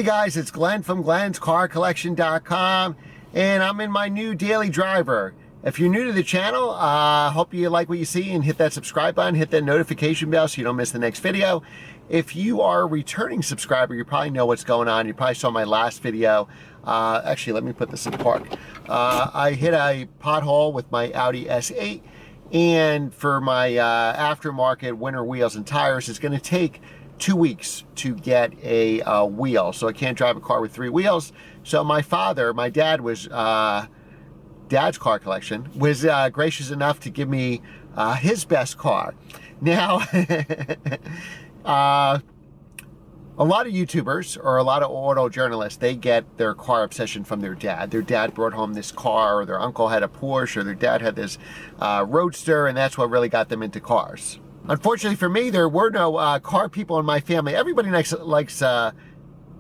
Hey guys, it's Glenn from glenscarcollection.com, and I'm in my new daily driver. If you're new to the channel, hope you like what you see and hit that subscribe button, hit that notification bell so you don't miss the next video. If you are a returning subscriber, you probably know what's going on. You probably saw my last video. Actually, let me put this in park. I hit a pothole with my Audi S8, and for my aftermarket winter wheels and tires, it's going to take 2 weeks to get a wheel, so I can't drive a car with 3 wheels. So my dad was Dad's Car Collection was gracious enough to give me his best car. Now a lot of YouTubers or a lot of auto journalists, they get their car obsession from their dad. Their dad brought home this car, or their uncle had a Porsche, or their dad had this Roadster, and that's what really got them into cars. Unfortunately for me, there were no car people in my family. Everybody likes a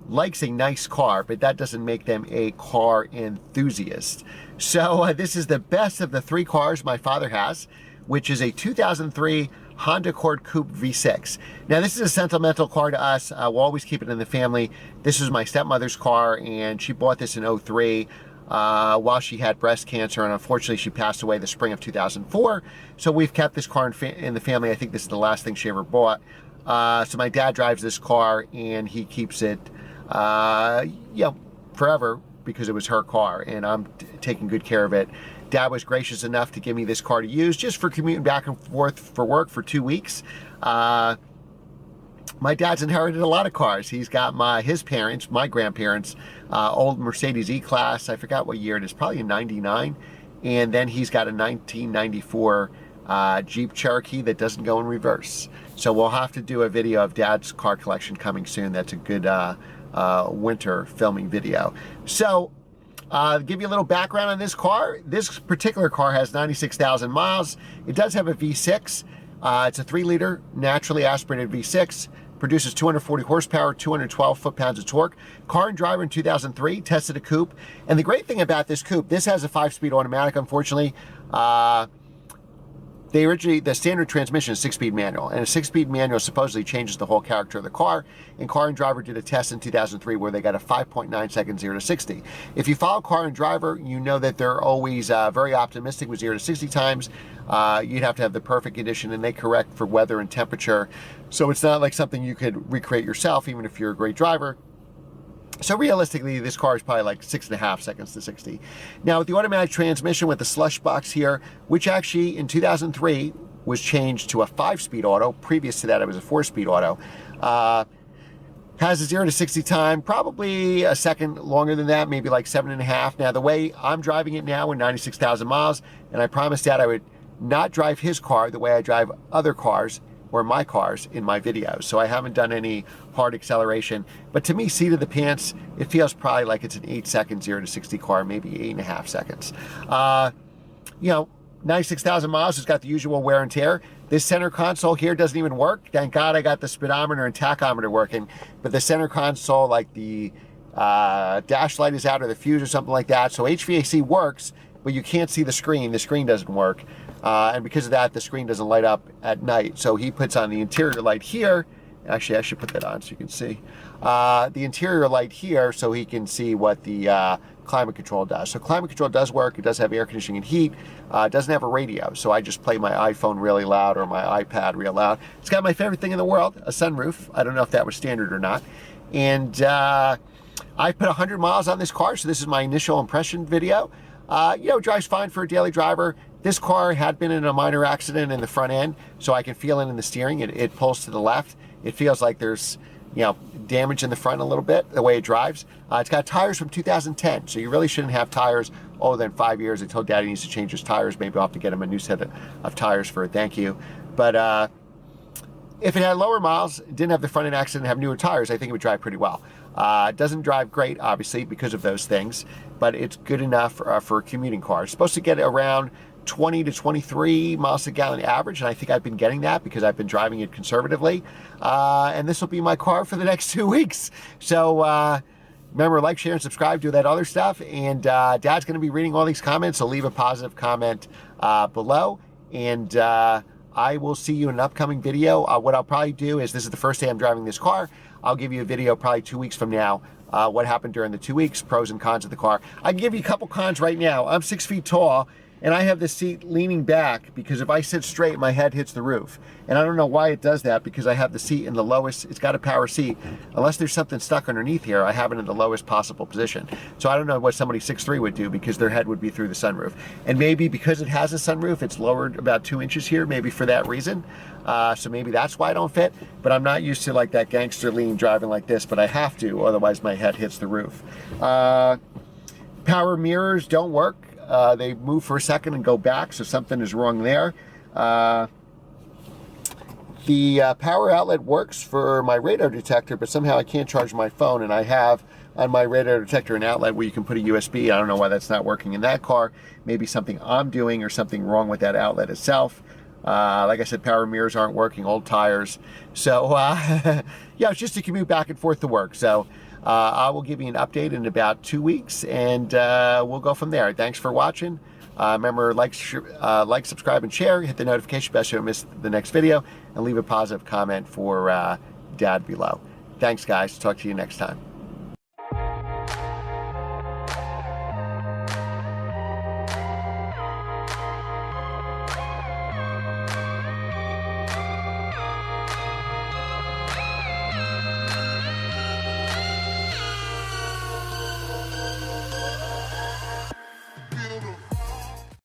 nice car, but that doesn't make them a car enthusiast. So this is the best of the 3 cars my father has, which is a 2003 Honda Accord Coupe V6. Now this is a sentimental car to us. We'll always keep it in the family. This was my stepmother's car, and she bought this in 03. While she had breast cancer, and unfortunately she passed away the spring of 2004. So we've kept this car in the family. I think this is the last thing she ever bought. So my dad drives this car, and he keeps it forever, because it was her car, and I'm taking good care of it. Dad was gracious enough to give me this car to use just for commuting back and forth for work for 2 weeks. My dad's inherited a lot of cars. He's got my grandparents, old Mercedes E-Class. I forgot what year it is, probably a 99. And then he's got a 1994 Jeep Cherokee that doesn't go in reverse. So we'll have to do a video of Dad's car collection coming soon. That's a good winter filming video. So give you a little background on this car. This particular car has 96,000 miles. It does have a V6. It's a 3-liter naturally aspirated V6. Produces 240 horsepower, 212 foot-pounds of torque. Car and Driver in 2003 tested a coupe. And the great thing about this coupe, this has a 5-speed automatic, unfortunately. The standard transmission is 6-speed manual, and a 6-speed manual supposedly changes the whole character of the car. And Car and Driver did a test in 2003 where they got a 5.9 second 0 to 60. If you follow Car and Driver, you know that they're always very optimistic with 0 to 60 times. You'd have to have the perfect condition, and they correct for weather and temperature. So it's not like something you could recreate yourself, even if you're a great driver. So realistically, this car is probably like 6.5 seconds to 60. Now with the automatic transmission with the slush box here, which actually in 2003 was changed to a 5-speed auto. Previous to that, it was a 4-speed auto. Has a 0 to 60 time, probably a second longer than that, maybe like 7.5. Now the way I'm driving it now with 96,000 miles, and I promised Dad I would not drive his car the way I drive other cars or my cars in my videos. So I haven't done any hard acceleration. But to me, seat of the pants, it feels probably like it's an 8-second 0 to 60 car, maybe 8.5 seconds. 96,000 miles, it's got the usual wear and tear. This center console here doesn't even work. Thank God I got the speedometer and tachometer working. But the center console, like the dash light is out, or the fuse or something like that. So HVAC works, but you can't see the screen. The screen doesn't work. And because of that, the screen doesn't light up at night. So he puts on the interior light here. Actually, I should put that on so you can see. The interior light here so he can see what the climate control does. So climate control does work. It does have air conditioning and heat. It doesn't have a radio. So I just play my iPhone really loud or my iPad real loud. It's got my favorite thing in the world, a sunroof. I don't know if that was standard or not. And I put 100 miles on this car. So this is my initial impression video. Drives fine for a daily driver. This car had been in a minor accident in the front end, so I can feel it in the steering. It pulls to the left. It feels like there's, damage in the front a little bit, the way it drives. It's got tires from 2010, so you really shouldn't have tires older than 5 years. I told Daddy needs to change his tires. Maybe I'll have to get him a new set of tires for a thank you. But if it had lower miles, didn't have the front end accident, have newer tires, I think it would drive pretty well. It doesn't drive great, obviously, because of those things, but it's good enough for a commuting car. It's supposed to get around 20 to 23 miles a gallon average, and I think I've been getting that because I've been driving it conservatively. And this will be my car for the next 2 weeks. So remember, like, share, and subscribe, do that other stuff. And Dad's going to be reading all these comments, so leave a positive comment below. And I will see you in an upcoming video. What I'll probably do is, this is the first day I'm driving this car. I'll give you a video probably 2 weeks from now what happened during the 2 weeks, pros and cons of the car. I can give you a couple cons right now. I'm 6 feet tall, and I have the seat leaning back because if I sit straight, my head hits the roof. And I don't know why it does that, because I have the seat in the lowest, it's got a power seat. Unless there's something stuck underneath here, I have it in the lowest possible position. So I don't know what somebody 6'3" would do, because their head would be through the sunroof. And maybe because it has a sunroof, it's lowered about 2 inches here, maybe for that reason. So maybe that's why I don't fit, but I'm not used to like that gangster lean driving like this, but I have to, otherwise my head hits the roof. Power mirrors don't work. They move for a second and go back, so something is wrong there. The power outlet works for my radar detector, but somehow I can't charge my phone, and I have on my radar detector an outlet where you can put a USB. I don't know why that's not working in that car. Maybe something I'm doing or something wrong with that outlet itself. Like I said, power mirrors aren't working, old tires. So, yeah, it's just a commute back and forth to work. So, I will give you an update in about 2 weeks, and we'll go from there. Thanks for watching. Remember, like, subscribe, and share. Hit the notification bell so you don't miss the next video, and leave a positive comment for Dad below. Thanks, guys. Talk to you next time.